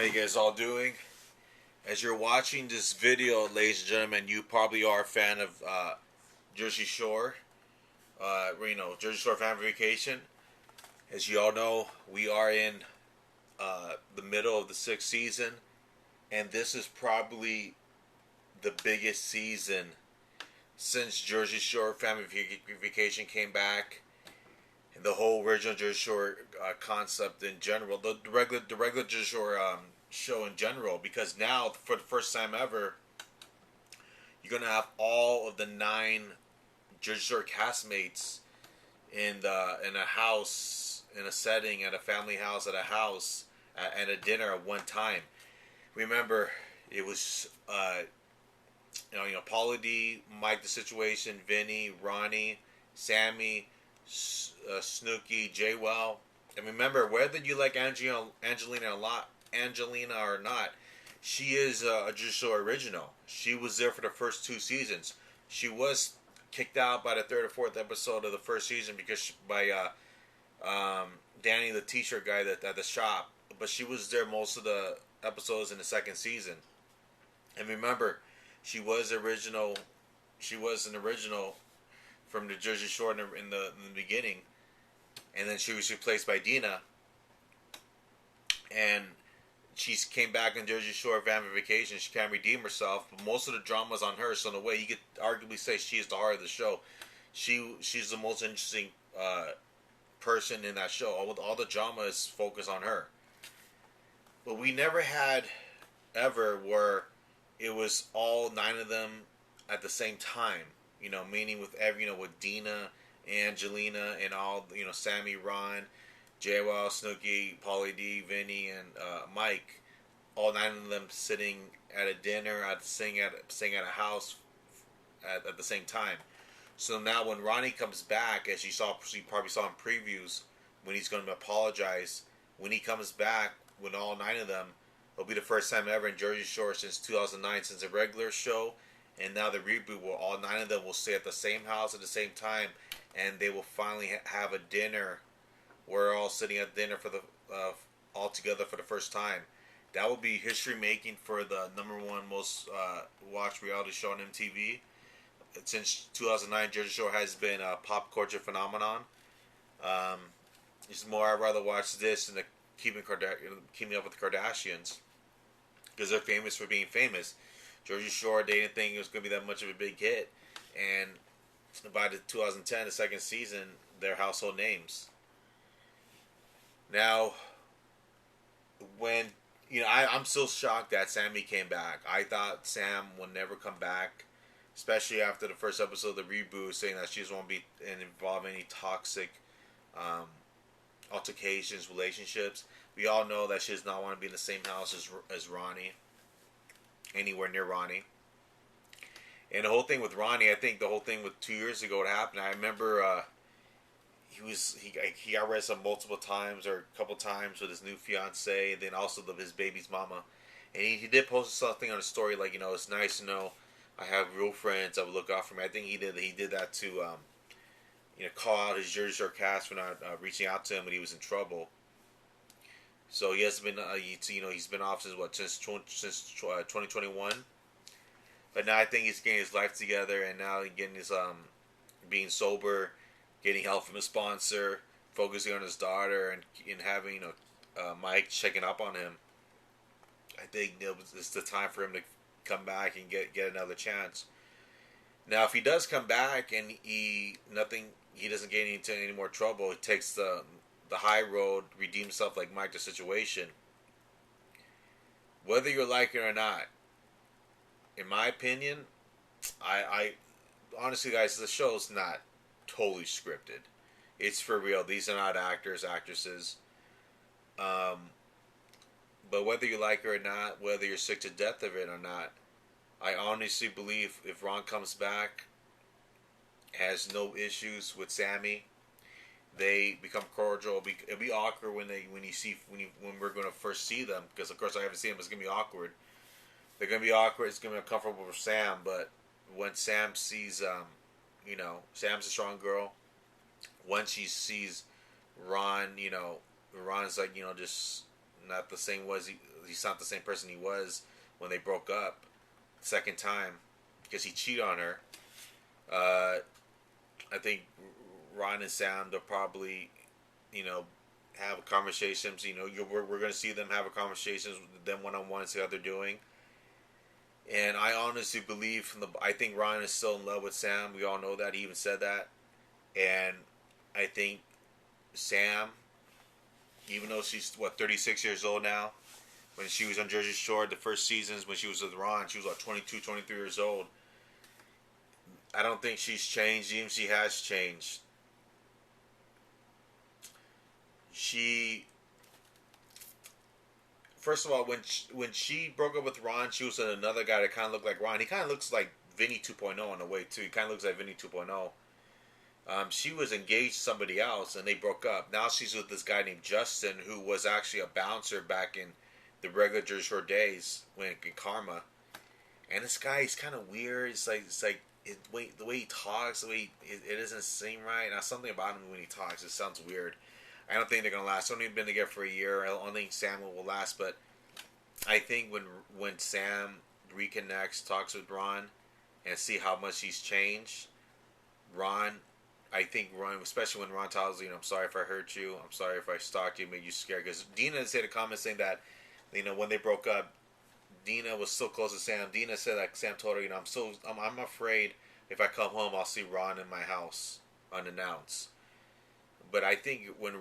you guys all doing? As you're watching this video, ladies and gentlemen, you probably are a fan of Jersey Shore. Jersey Shore Family Vacation. As you all know, we are in the middle of the sixth season, and this is probably the biggest season since Jersey Shore Family Vacation came back. And the whole original Jersey Shore concept in general, the regular Jersey Shore show in general, because now for the first time ever, you're gonna have all of the 9 Jersey Shore castmates in a house, in a setting, at a family house, at a house, at a dinner at one time. Remember, it was Pauly D, Mike the Situation, Vinny, Ronnie, Sammy, Snooki, Jaywell. And remember, whether you like Angelina or not, she is a Jersey Shore original. She was there for the first 2 seasons. She was kicked out by the 3rd or 4th episode of the first season by Danny, the t-shirt guy at the shop. But she was there most of the episodes in the 2nd season. And remember, she was original. She was an original from the Jersey Shore in the beginning, and then she was replaced by Dina, and she came back in Jersey Shore Family Vacation. She can't redeem herself, but most of the drama's on her. So in a way, you could arguably say she is the heart of the show. She's the most interesting person in that show. All the drama is focused on her. But we never had ever where it was all 9 of them at the same time. Meaning with with Dina, Angelina, and all, Sammy, Ron, Jaywell, Snooki, Pauly D, Vinny, and Mike, all 9 of them sitting at a dinner, sitting at a house at the same time. So now when Ronnie comes back, as you probably saw in previews, when he's going to apologize, when he comes back with all 9 of them, it'll be the first time ever in Jersey Shore since 2009, since a regular show. And now the reboot, where all 9 of them will stay at the same house at the same time, and they will finally have a dinner. We're all sitting at dinner for all together for the first time. That will be history making for the #1 most watched reality show on MTV. Since 2009, Jersey Shore has been a pop culture phenomenon. It's more, I'd rather watch this than Keeping Up with the Kardashians, because they're famous for being famous. Jersey Shore, they didn't think it was going to be that much of a big hit, and by the 2010, the 2nd season, they're household names. Now, I'm still shocked that Sammy came back. I thought Sam would never come back, especially after the first episode of the reboot, saying that she doesn't want to be involved in any toxic altercations, relationships. We all know that she does not want to be in the same house as Ronnie. Anywhere near Ronnie. And the whole thing with Ronnie, I think the whole thing with 2 years ago, what happened, I remember he got arrested multiple times, or a couple times, with his new fiance, and then also his baby's mama. And he did post something on his story like, it's nice to know I have real friends that will look out for me. I think he did that to call out his Jersey Shore cast for not reaching out to him when he was in trouble. So he has been, he's been off since 2021. But now I think he's getting his life together, and now he's getting his being sober, getting help from a sponsor, focusing on his daughter, and having Mike checking up on him. I think it's the time for him to come back and get another chance. Now, if he does come back and he doesn't get into any more trouble, he takes the high road, redeem himself like Mike the Situation. Whether you like it or not, in my opinion, I honestly, guys, the show's not totally scripted. It's for real. These are not actors, actresses. But whether you like it or not, whether you're sick to death of it or not, I honestly believe if Ron comes back, has no issues with Sammy, they become cordial. It'll be awkward when we're going to first see them, because of course I haven't seen them. It's going to be awkward. They're going to be awkward. It's going to be uncomfortable for Sam. But when Sam sees, Sam's a strong girl. Once she sees Ron, Ron's like, just not the same he's not the same person he was when they broke up second time because he cheated on her. I think Ron and Sam, they'll probably, you know, have conversations. You know, we're going to see them have a conversations with them one on one, see how they're doing. And I honestly believe I think Ron is still in love with Sam. We all know that. He even said that. And I think Sam, even though she's 36 years old now, when she was on Jersey Shore, the first seasons when she was with Ron, she was 22, 23 years old. I don't think she's changed. Even she has changed. First of all, when she broke up with Ron, she was with another guy that kind of looked like Ron. He kind of looks like Vinny 2.0 in a way too. He kind of looks like Vinny 2.0. She was engaged to somebody else, and they broke up. Now she's with this guy named Justin, who was actually a bouncer back in the regular Jersey Shore days when in Karma. And this guy, he's kind of weird. It's like the way he talks, the way it doesn't seem right. Now something about him when he talks, it sounds weird. I don't think they're gonna last. They've only been together for a year. I don't think Sam will last, but I think when Sam reconnects, talks with Ron, and see how much he's changed, Ron, especially when Ron tells you, I'm sorry if I hurt you, I'm sorry if I stalked you, made you scared. Because Dina said a comment saying that, when they broke up, Dina was so close to Sam. Dina said that Sam told her, I'm afraid if I come home, I'll see Ron in my house unannounced. But I think when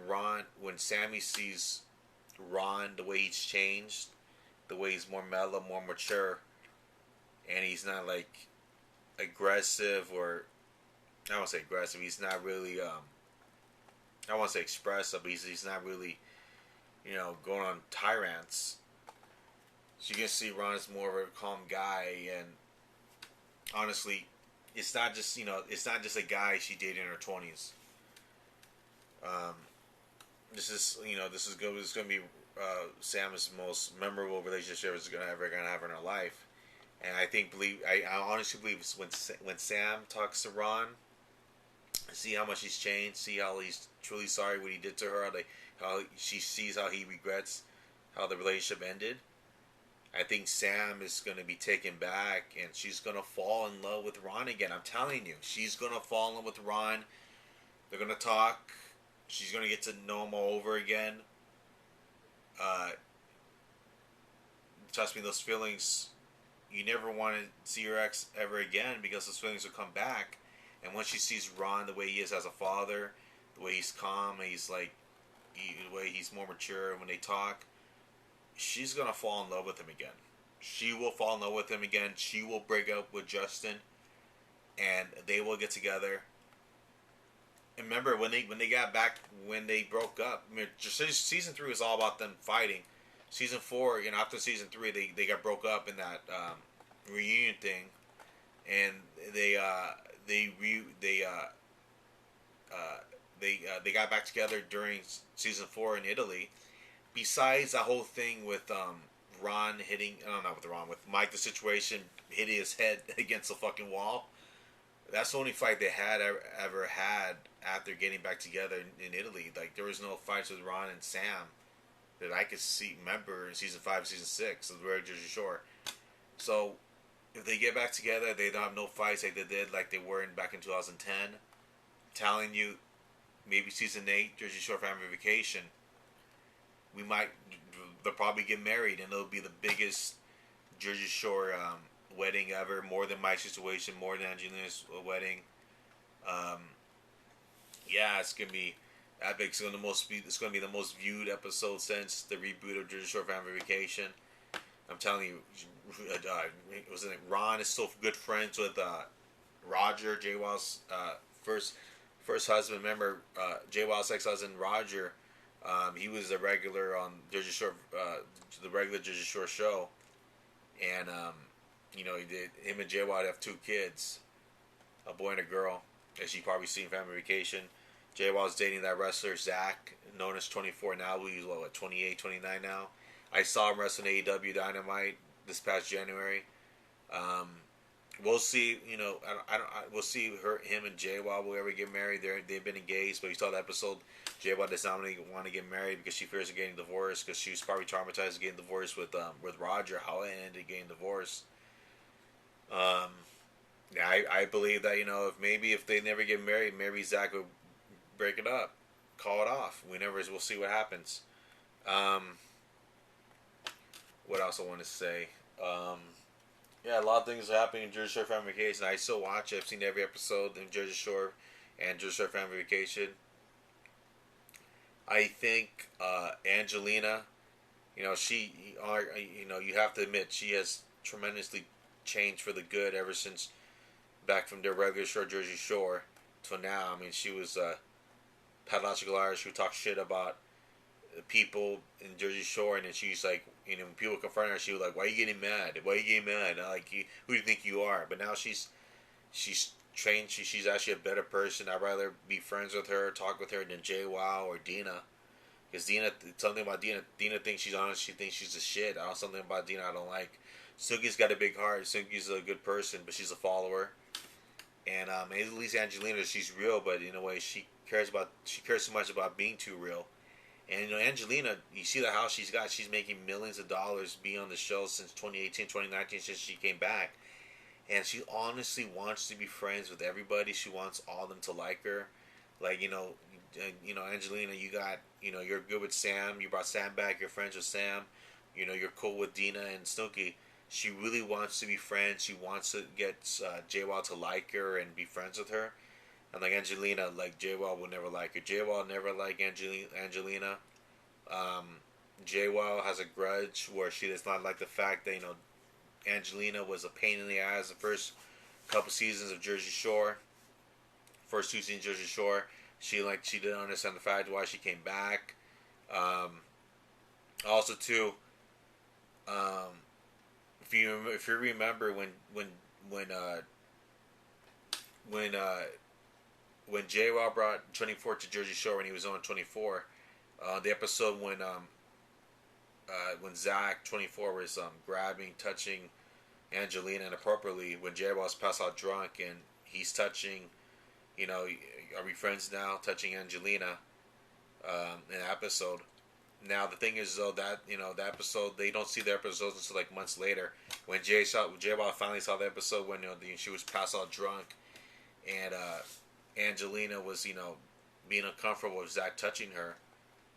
Sammy sees Ron, the way he's changed, the way he's more mellow, more mature, and he's not like aggressive, or I don't want to say aggressive. He's not really I want to say expressive, but he's not really going on tirades. So you can see Ron is more of a calm guy, and honestly, it's not just a guy she dated in her 20s. This is going to be Sam's most memorable relationship is ever going to have in her life, and I honestly believe when Sam talks to Ron, see how much he's changed, see how he's truly sorry what he did to her, how she sees how he regrets how the relationship ended. I think Sam is going to be taken back, and she's going to fall in love with Ron again. I'm telling you, she's going to fall in love with Ron. They're going to talk. She's going to get to know him all over again. Trust me, those feelings, you never want to see your ex ever again, because those feelings will come back. And once she sees Ron the way he is as a father, the way he's calm, the way he's more mature when they talk, she's going to fall in love with him again. She will fall in love with him again. She will break up with Justin, and they will get together. And remember, when they broke up, season 3 was all about them fighting. Season 4, after season 3, they got broke up in that reunion thing, and they got back together during season 4 in Italy. Besides the whole thing with Ron hitting, with Mike, the situation hitting his head against the fucking wall. That's the only fight they had ever had after getting back together in Italy. Like, there was no fights with Ron and Sam that I could remember in season 5, season 6 of the Red Jersey Shore. So if they get back together, they don't have no fights like they did, like they were back in 2010. I'm telling you, maybe season 8, Jersey Shore Family Vacation, they'll probably get married, and it'll be the biggest Jersey Shore wedding ever, more than my situation, more than Angelina's wedding. It's gonna be epic. It's gonna be the most viewed episode since the reboot of Jersey Shore Family Vacation. I'm telling you, Ron is still good friends with Roger, Jay Wild's first husband. Remember, Jay Wild's ex-husband Roger. He was a regular on Jersey Shore, the regular Jersey Shore show, and him and Jay Wild have 2 kids, a boy and a girl, as you probably seen in Family Vacation. Jay Wild's dating that wrestler Zach, known as 24 now. He's 28, 29 now. I saw him wrestle in AEW Dynamite this past January. we'll see. You know, we'll see him and JWoww will ever get married. They've been engaged, but you saw the episode. JWoww does not want to get married because she fears of getting divorced because she was probably traumatized of getting divorced with Roger. How it ended getting divorced. Um, yeah, I believe that if they never get married, maybe Zach will break it up, call it off. We'll see what happens. Um, what else I want to say? Yeah, a lot of things are happening in Jersey Shore Family Vacation. I still watch it. I've seen every episode in Jersey Shore and Jersey Shore Family Vacation. I think Angelina, you have to admit she has tremendously changed for the good ever since back from their regular shore Jersey Shore to now. I mean, she was pathological Irish who talked shit about people in Jersey Shore, and then she's like, when people confront her, she was like, "Why are you getting mad? Why are you getting mad? Who do you think you are?" But now she's trained. She's actually a better person. I'd rather be friends with her, talk with her than JWoww or Dina. Because Dina, something about Dina. Dina thinks she's honest. She thinks she's a shit. Something about Dina I don't like. Suki's got a big heart. Suki's a good person, but she's a follower. And at least Angelina, she's real, but in a way, she cares so much about being too real. And Angelina, you see the house she's got. She's making millions of dollars being on the show since 2018, 2019, since she came back. And she honestly wants to be friends with everybody. She wants all of them to like her. Like, Angelina, you're good with Sam. You brought Sam back. You're friends with Sam. You're cool with Dina and Snooki. She really wants to be friends. She wants to get JWoww to like her and be friends with her. And like Angelina, like JWoww will never like her. JWoww never liked Angelina. JWoww has a grudge where she does not like the fact that Angelina was a pain in the ass the first couple seasons of Jersey Shore. First two seasons of Jersey Shore, she didn't understand the fact why she came back. Also too, if you remember when JWoww brought 24 to Jersey Shore when he was on 24, the episode when Zach 24 was grabbing, touching Angelina inappropriately, when JWoww's passed out drunk and he's touching, are we friends now? Touching Angelina in the episode. Now the thing is though that the episode, they don't see the episodes until like months later when JWoww finally saw the episode when she was passed out drunk and Angelina was being uncomfortable with Zach touching her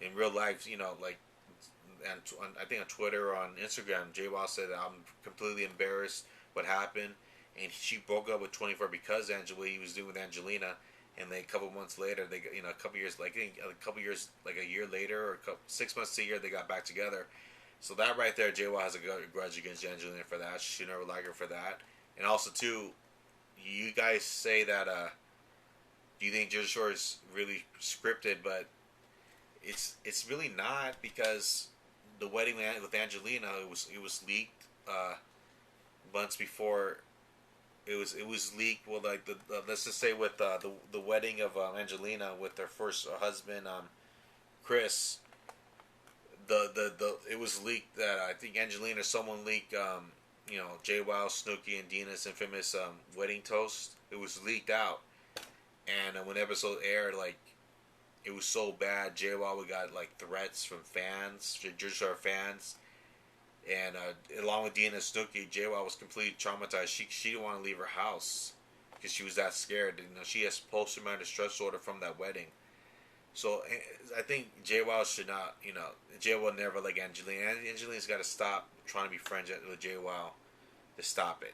in real life. And I think on Twitter or on Instagram, JWoww said that I'm completely embarrassed what happened, and she broke up with 24 because what he was doing with Angelina. And then a couple months later, they a couple years, like a year later or 6 months to a year, they got back together. So that right there, JWoww has a grudge against Angelina for that. She never liked her for that. And also too, you guys say that do you think Jersey Shore is really scripted? But it's really not, because the wedding with Angelina, it was leaked months before. It was leaked. Well, like let's just say with the wedding of Angelina with her first husband Chris, the it was leaked that I think Angelina, someone leaked JWoww, Snooki, and Dina's infamous wedding toast. It was leaked out, and when the episode aired, like it was so bad, JWoww got like threats from fans, Jersey Shore fans. And along with Dina and Snooki, JWoww was completely traumatized. She didn't want to leave her house because she was that scared. She has post-traumatic stress disorder from that wedding. So I think JWoww should not. JWoww never like Angelina. Angelina's got to stop trying to be friends with JWoww. To stop it.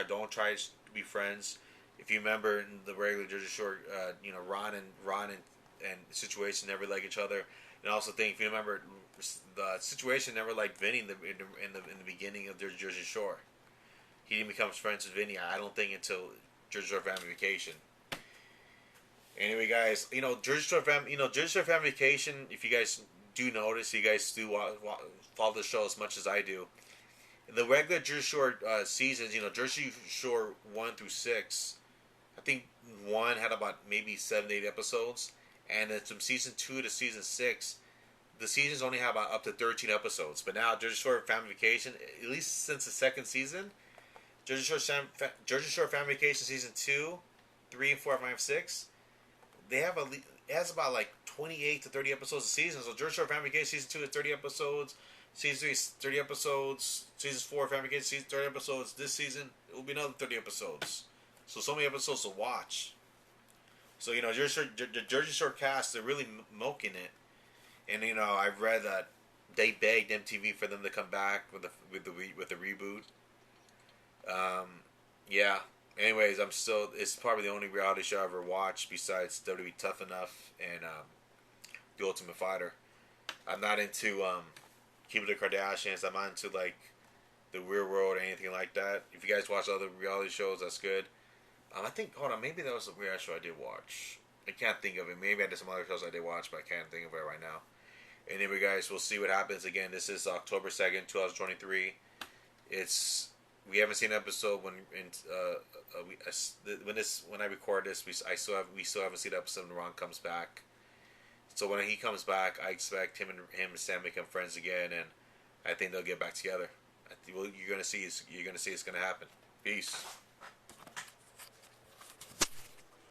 Don't try to be friends. If you remember in the regular Jersey Shore, Ron and Situation never like each other. And I also think if you remember, the Situation never liked Vinny in the beginning of Jersey Shore. He didn't become friends with Vinny, I don't think, until Jersey Shore Family Vacation. Anyway, guys, Jersey Shore Family Vacation. If you guys do notice, you guys do follow the show as much as I do. In the regular Jersey Shore seasons, Jersey Shore 1 through 6, I think 1 had about maybe 7 to 8 episodes, and then from season 2 to season 6, the seasons only have up to 13 episodes. But now Jersey Shore Family Vacation, at least since the second season, Jersey Shore Family Vacation season 2, 3, and 4, 5, 6. They have it has about like 28 to 30 episodes a season. So Jersey Shore Family Vacation season 2 is 30 episodes. Season 3 is 30 episodes. Season 4 Family Vacation season 30 episodes. This season it will be another 30 episodes. So many episodes to watch. So the Jersey Shore cast, they're really milking it. And I've read that they begged MTV for them to come back with the reboot. Yeah. Anyways, it's probably the only reality show I ever watched besides WWE Tough Enough and The Ultimate Fighter. I'm not into Keeping the Kardashians. I'm not into like the Real World or anything like that. If you guys watch other reality shows, that's good. I think, hold on, maybe that was a reality show I did watch. I can't think of it. Maybe I did some other shows I did watch, but I can't think of it right now. Anyway, guys, we'll see what happens. Again, this is October 2nd, 2023. We haven't seen an episode when I record this. We still haven't seen the episode when Ron comes back. So when he comes back, I expect him and Sam become friends again, and I think they'll get back together. You're gonna see it's gonna happen. Peace.